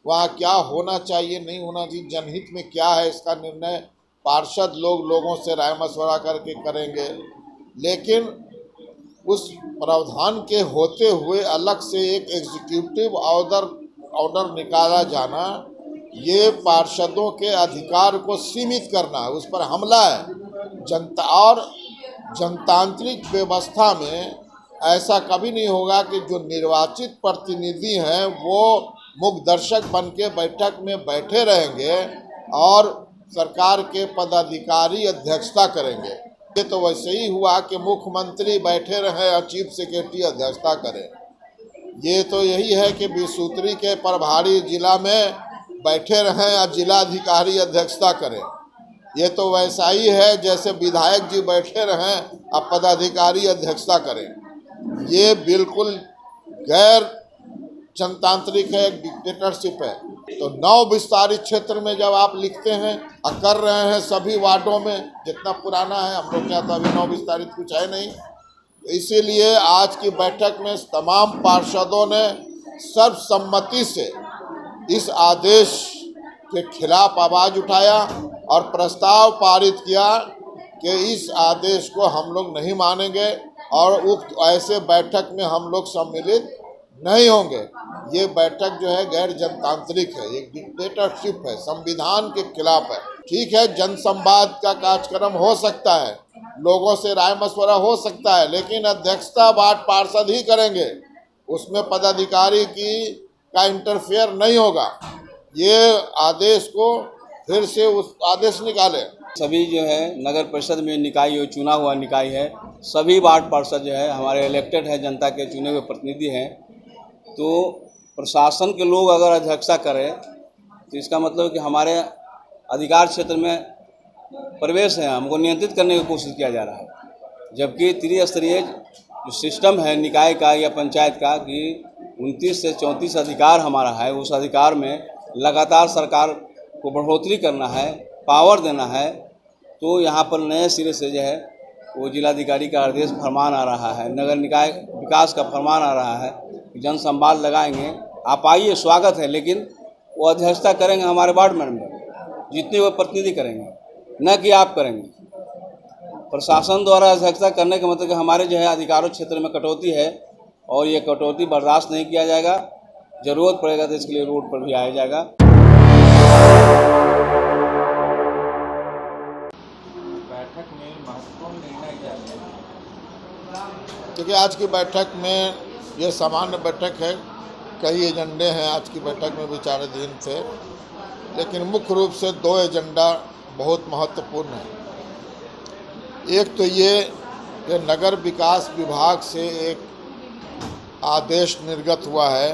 वहाँ क्या होना चाहिए, नहीं होना चाहिए, जनहित में क्या है, इसका निर्णय पार्षद लोगों से राय मशवरा करके करेंगे। लेकिन उस प्रावधान के होते हुए अलग से एक एग्जीक्यूटिव ऑर्डर निकाला जाना, ये पार्षदों के अधिकार को सीमित करना है, उस पर हमला है। जनता और जनतांत्रिक व्यवस्था में ऐसा कभी नहीं होगा कि जो निर्वाचित प्रतिनिधि हैं वो मुख्य दर्शक बन के बैठक में बैठे रहेंगे और सरकार के पदाधिकारी अध्यक्षता करेंगे। ये तो वैसे ही हुआ कि मुख्यमंत्री बैठे रहे और चीफ सेक्रेटरी अध्यक्षता करें। ये तो यही है कि बीसूत्री के प्रभारी जिला में बैठे रहें और जिलाधिकारी अध्यक्षता करें। ये तो वैसा ही है जैसे विधायक जी बैठे रहें और पदाधिकारी अध्यक्षता करें। ये बिल्कुल गैर जनतांत्रिक है, एक डिक्टेटरशिप है। तो 9 विस्तारित क्षेत्र में जब आप लिखते हैं और कर रहे हैं सभी वार्डों में, जितना पुराना है, हम लोग क्या तो अभी 9 विस्तारित कुछ है नहीं। इसीलिए आज की बैठक में तमाम पार्षदों ने सर्वसम्मति से इस आदेश के खिलाफ आवाज़ उठाया और प्रस्ताव पारित किया कि इस आदेश को हम लोग नहीं मानेंगे और उक्त ऐसे बैठक में हम लोग सम्मिलित नहीं होंगे। ये बैठक जो है गैर जनतांत्रिक है, एक डिक्टेटरशिप है, संविधान के खिलाफ है। ठीक है, जन संवाद का कार्यक्रम हो सकता है, लोगों से राय मशवरा हो सकता है, लेकिन अध्यक्षता वार्ड पार्षद ही करेंगे, उसमें पदाधिकारी का इंटरफेयर नहीं होगा। ये आदेश को फिर से उस आदेश निकाले। सभी जो है नगर परिषद में निकाय जो चुना हुआ निकाय है, सभी वार्ड पार्षद जो है हमारे इलेक्टेड है, जनता के चुने हुए प्रतिनिधि हैं। तो प्रशासन के लोग अगर अध्यक्षता करें तो इसका मतलब कि हमारे अधिकार क्षेत्र में प्रवेश है, हमको नियंत्रित करने की कोशिश किया जा रहा है। जबकि त्रिस्तरीय जो सिस्टम है निकाय का या पंचायत का कि 29 से 34 अधिकार हमारा है, उस अधिकार में लगातार सरकार को बढ़ोतरी करना है, पावर देना है। तो यहाँ पर नए सिरे से जो है वो जिलाधिकारी का आदेश फरमान आ रहा है, नगर निकाय विकास का फरमान आ रहा है, जन संवाद लगाएंगे, आप आइए, स्वागत है, लेकिन वो अध्यक्षता करेंगे हमारे वार्ड मेंबर, जितने वो प्रतिनिधि करेंगे, न कि आप करेंगे। प्रशासन द्वारा अध्यक्षता करने का मतलब कि हमारे जो है अधिकारों क्षेत्र में कटौती है और ये कटौती बर्दाश्त नहीं किया जाएगा। ज़रूरत पड़ेगा तो इसके लिए रोड पर भी आया जाएगा। बैठक में महत्वपूर्ण निर्णय क्या है? क्योंकि आज की बैठक में ये सामान्य बैठक है, कई एजेंडे हैं आज की बैठक में विचाराधीन थे, लेकिन मुख्य रूप से 2 एजेंडा बहुत महत्वपूर्ण है। एक तो ये कि नगर विकास विभाग से एक आदेश निर्गत हुआ है,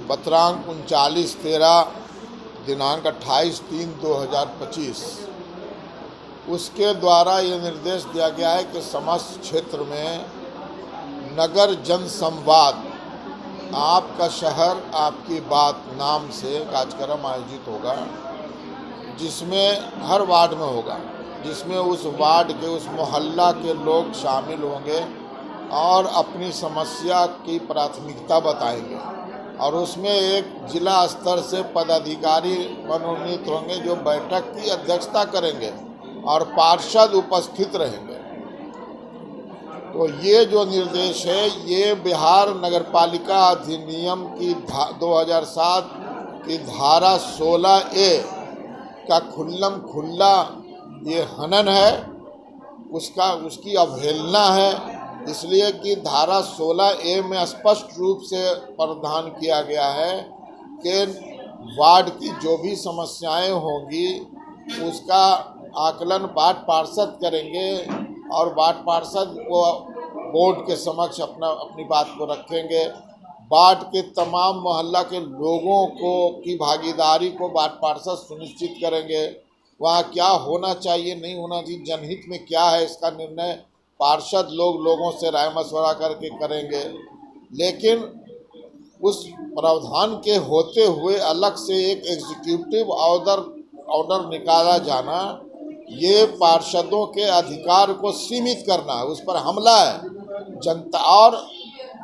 बतरांक 39/13 दिनांक 28/3/2025। उसके द्वारा ये निर्देश दिया गया है कि समस्त क्षेत्र में नगर जन संवाद, आपका शहर आपकी बात नाम से कार्यक्रम आयोजित होगा, जिसमें हर वार्ड में होगा, जिसमें उस वार्ड के उस मोहल्ला के लोग शामिल होंगे और अपनी समस्या की प्राथमिकता बताएंगे और उसमें एक जिला स्तर से पदाधिकारी मनोनीत होंगे जो बैठक की अध्यक्षता करेंगे और पार्षद उपस्थित रहेंगे। तो ये जो निर्देश है ये बिहार नगरपालिका अधिनियम की 2007 की धारा 16A का खुल्लम खुल्ला ये हनन है, उसकी अवहेलना है। इसलिए कि धारा 16A में स्पष्ट रूप से प्रावधान किया गया है कि वार्ड की जो भी समस्याएं होंगी उसका आकलन वार्ड पार्षद करेंगे और वार्ड पार्षद को बोर्ड के समक्ष अपनी बात को रखेंगे। वार्ड के तमाम मोहल्ला के लोगों की भागीदारी को वार्ड पार्षद सुनिश्चित करेंगे। वहाँ क्या होना चाहिए, नहीं होना चाहिए, जनहित में क्या है, इसका निर्णय पार्षद लोगों से राय मशवरा करके करेंगे। लेकिन उस प्रावधान के होते हुए अलग से एक एग्जीक्यूटिव ऑर्डर निकाला जाना, ये पार्षदों के अधिकार को सीमित करना है, उस पर हमला है।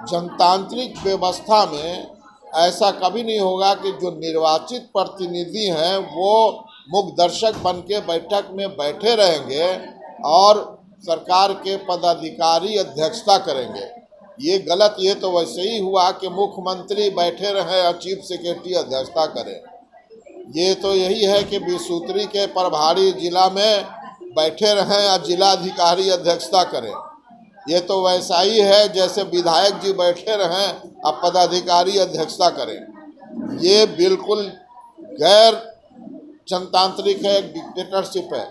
जनतांत्रिक व्यवस्था में ऐसा कभी नहीं होगा कि जो निर्वाचित प्रतिनिधि हैं वो मुख्य दर्शक बन के बैठक में बैठे रहेंगे और सरकार के पदाधिकारी अध्यक्षता करेंगे। ये गलत। ये तो वैसे ही हुआ कि मुख्यमंत्री बैठे रहे और चीफ सेक्रेटरी अध्यक्षता करें। ये तो यही है कि बीसूत्री के प्रभारी जिला में बैठे रहें और जिलाधिकारी अध्यक्षता करें। ये तो वैसा ही है जैसे विधायक जी बैठे रहें और पदाधिकारी अध्यक्षता करें। ये बिल्कुल गैर जनतांत्रिक है, एक डिक्टेटरशिप है।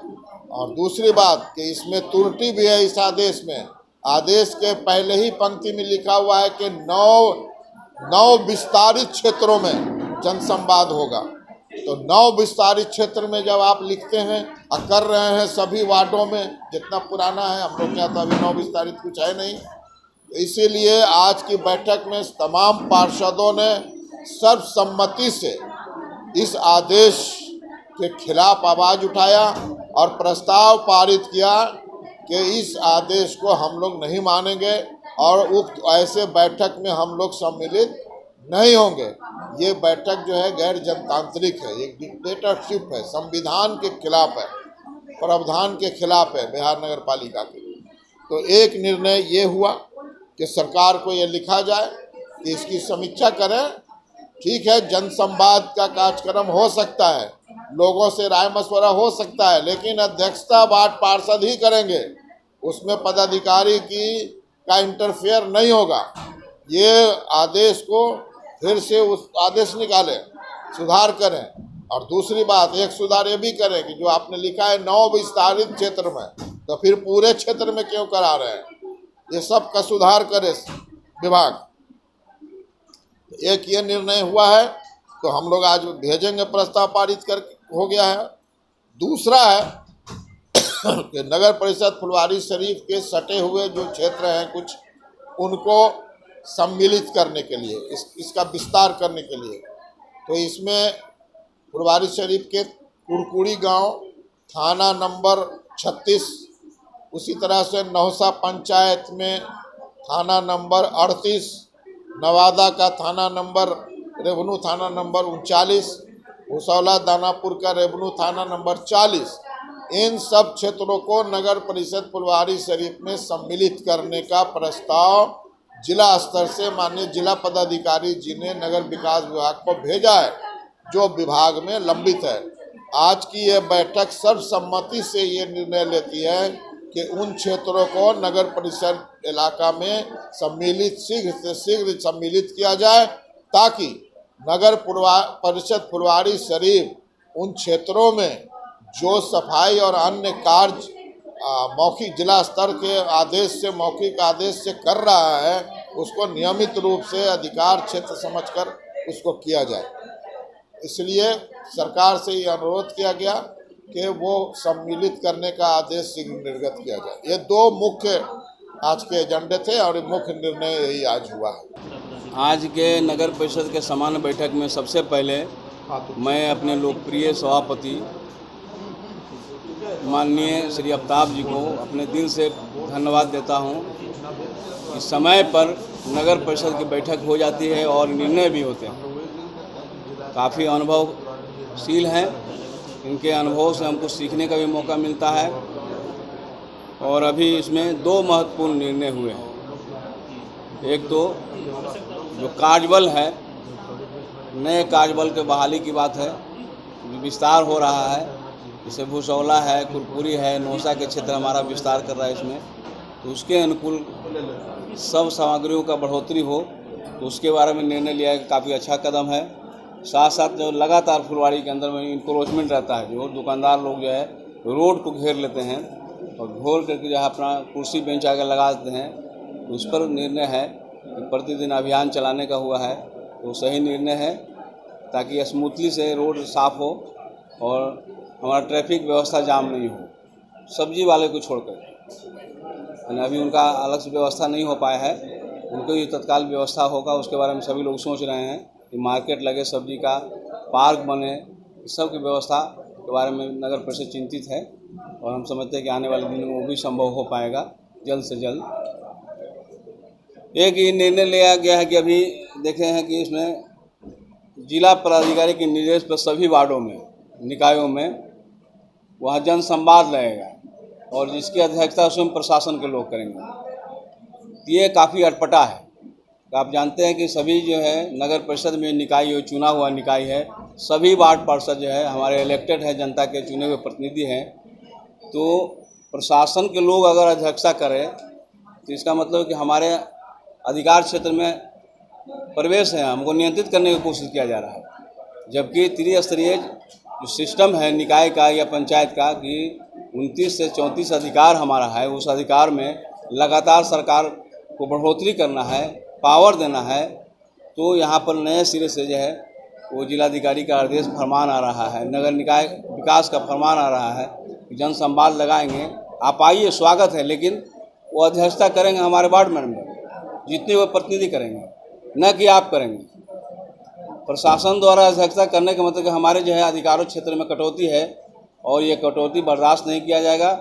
और दूसरी बात कि इसमें त्रुटि भी है। इस आदेश में, आदेश के पहले ही पंक्ति में लिखा हुआ है कि 9 विस्तारित क्षेत्रों में जनसंवाद होगा। तो 9 विस्तारित क्षेत्र में जब आप लिखते हैं और कर रहे हैं सभी वार्डों में, जितना पुराना है, हम लोग क्या तो अभी 9 विस्तारित कुछ है नहीं। तो इसीलिए आज की बैठक में तमाम पार्षदों ने सर्वसम्मति से इस आदेश के खिलाफ आवाज़ उठाया और प्रस्ताव पारित किया कि इस आदेश को हम लोग नहीं मानेंगे और उक्त ऐसे बैठक में हम लोग सम्मिलित नहीं होंगे। ये बैठक जो है गैर जनतांत्रिक है, एक डिक्टेटरशिप है, संविधान के खिलाफ है, प्रावधान के खिलाफ है बिहार नगर पालिका के। तो एक निर्णय ये हुआ कि सरकार को ये लिखा जाए कि इसकी समीक्षा करें। ठीक है, जनसंवाद का कार्यक्रम हो सकता है, लोगों से राय मशवरा हो सकता है, लेकिन अध्यक्षता वार्ड पार्षद ही करेंगे, उसमें पदाधिकारी का इंटरफेयर नहीं होगा। ये आदेश को फिर से उस आदेश निकालें, सुधार करें। और दूसरी बात, एक सुधार ये भी करें कि जो आपने लिखा है 9 विस्तारित क्षेत्र में, तो फिर पूरे क्षेत्र में क्यों करा रहे हैं? ये सब का सुधार करे विभाग। एक ये निर्णय हुआ है, तो हम लोग आज भेजेंगे, प्रस्ताव पारित कर हो गया है। दूसरा है कि नगर परिषद फुलवारीशरीफ के सटे हुए जो क्षेत्र हैं कुछ, उनको सम्मिलित करने के लिए, इसका विस्तार करने के लिए, तो इसमें फुलवारीशरीफ के कुरकुड़ी गांव थाना नंबर 36, उसी तरह से नौसा पंचायत में थाना नंबर 38, नवादा का थाना नंबर रेवन्यू थाना नंबर 39, भूसौला दानापुर का रेवन्यू थाना नंबर 40, इन सब क्षेत्रों को नगर परिषद फुलवारीशरीफ में सम्मिलित करने का प्रस्ताव जिला स्तर से माननीय जिला पदाधिकारी जी ने नगर विकास विभाग को भेजा है, जो विभाग में लंबित है। आज की यह बैठक सर्वसम्मति से ये निर्णय लेती है कि उन क्षेत्रों को नगर परिषद इलाका में सम्मिलित शीघ्र से शीघ्र सम्मिलित किया जाए, ताकि नगर परिषद फुलवारीशरीफ उन क्षेत्रों में जो सफाई और अन्य कार्य मौखिक जिला स्तर के आदेश से, मौखिक आदेश से कर रहा है, उसको नियमित रूप से अधिकार क्षेत्र समझकर उसको किया जाए। इसलिए सरकार से ये अनुरोध किया गया कि वो सम्मिलित करने का आदेश शीघ्र निर्गत किया जाए। ये 2 मुख्य आज के एजेंडे थे और मुख्य निर्णय यही आज हुआ है। आज के नगर परिषद के सामान्य बैठक में सबसे पहले मैं अपने लोकप्रिय सभापति माननीय श्री अमिताभ जी को अपने दिल से धन्यवाद देता हूं कि समय पर नगर परिषद की बैठक हो जाती है और निर्णय भी होते हैं। काफ़ी अनुभवशील हैं, इनके अनुभव से हमको सीखने का भी मौका मिलता है। और अभी इसमें 2 महत्वपूर्ण निर्णय हुए हैं। एक तो जो कार्यबल है, नए कार्यबल के बहाली की बात है, विस्तार हो रहा है, जैसे भूसौला है, कुरकुरी है, नौसा के क्षेत्र हमारा विस्तार कर रहा है इसमें, तो उसके अनुकूल सब सामग्रियों का बढ़ोतरी हो, तो उसके बारे में निर्णय लिया है। काफ़ी अच्छा कदम है। साथ साथ जो लगातार फुलवारी के अंदर में इंक्रोचमेंट रहता है, जो दुकानदार लोग जो है रोड को घेर लेते हैं और घोर करके जो है अपना कुर्सी बेंच आकर लगा देते हैं, तो उस पर निर्णय है कि प्रतिदिन अभियान चलाने का हुआ है। तो सही निर्णय है, ताकि स्मूथली से रोड साफ़ हो और हमारा ट्रैफिक व्यवस्था जाम नहीं हो, सब्जी वाले को छोड़कर। अभी उनका अलग से व्यवस्था नहीं हो पाया है, उनको ये तत्काल व्यवस्था होगा। उसके बारे में सभी लोग सोच रहे हैं कि मार्केट लगे, सब्जी का पार्क बने, इस सब की व्यवस्था के बारे में नगर परिषद चिंतित है और हम समझते हैं कि आने वाले दिनों में वो भी संभव हो पाएगा जल्द से जल्द। एक ये निर्णय लिया गया है कि अभी देखे हैं कि इसमें जिला पदाधिकारी के निर्देश पर सभी वार्डों में, निकायों में वहाँ जन संवाद लगेगा और जिसकी अध्यक्षता स्वयं प्रशासन के लोग करेंगे। ये काफ़ी अटपटा है। आप जानते हैं कि सभी जो है नगर परिषद में निकाय चुना हुआ निकाय है, सभी वार्ड पार्षद जो है हमारे इलेक्टेड है, जनता के चुने हुए प्रतिनिधि हैं। तो प्रशासन के लोग अगर अध्यक्षता करें तो इसका मतलब कि हमारे अधिकार क्षेत्र में प्रवेश है, हमको नियंत्रित करने की कोशिश किया जा रहा है। जबकि त्रिस्तरीय जो सिस्टम है निकाय का या पंचायत का कि 29 से 34 अधिकार हमारा है, उस अधिकार में लगातार सरकार को बढ़ोतरी करना है, पावर देना है। तो यहाँ पर नए सिरे से जो है वो जिलाधिकारी का आदेश फरमान आ रहा है, नगर निकाय विकास का फरमान आ रहा है, जन संवाद लगाएंगे। आप आइए, स्वागत है, लेकिन वो अध्यक्षता करेंगे हमारे वार्ड मेंबर, जितने वो प्रतिनिधि करेंगे, न कि आप करेंगे। प्रशासन द्वारा अध्यक्षता करने का मतलब कि हमारे जो है अधिकारों क्षेत्र में कटौती है और ये कटौती बर्दाश्त नहीं किया जाएगा।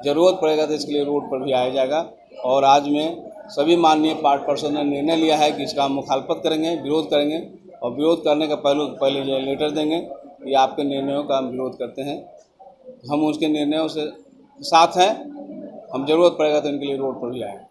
ज़रूरत पड़ेगा तो इसके लिए रोड पर भी आया जाएगा। और आज में सभी माननीय वार्ड पार्षद ने निर्णय लिया है कि इसका हम मुखालफत करेंगे, विरोध करेंगे और विरोध करने का पहले जो लेटर देंगे कि आपके निर्णयों का हम विरोध करते हैं। हम उसके निर्णयों से साथ हैं, हम ज़रूरत पड़ेगा तो इनके लिए रोड पर भी आएंगे।